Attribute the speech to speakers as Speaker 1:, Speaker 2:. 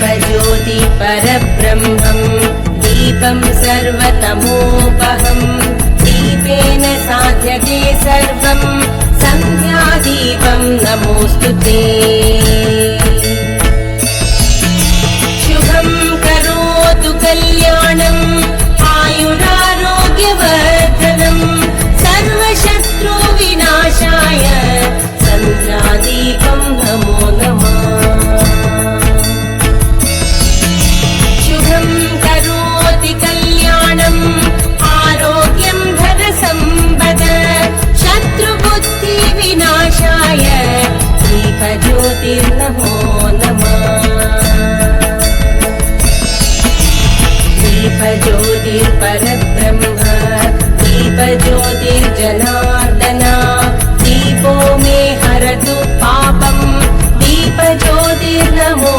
Speaker 1: दीपज्योति परब्रह्मं दीपं सर्वतमोपहं दीपेन साध्यते सर्वं सन्ध्यादीपं नमोऽस्तुते शुभं करोतु कल्याणम् आयुरारोग्यवर्धनं सर्वशत्रुविनाशाय सन्ध्यादीपं नमो नमः शुभं करोति कल्याणम् आरोग्यं धनसम्पद शत्रुबुद्धिविनाशाय दीपज्योतिर्नमो नमः दीपज्योतिर्परब्रह्म दीपज्योतिर्जनार्दन दीपो मे हरतु पापं दीपज्योतिर्नमो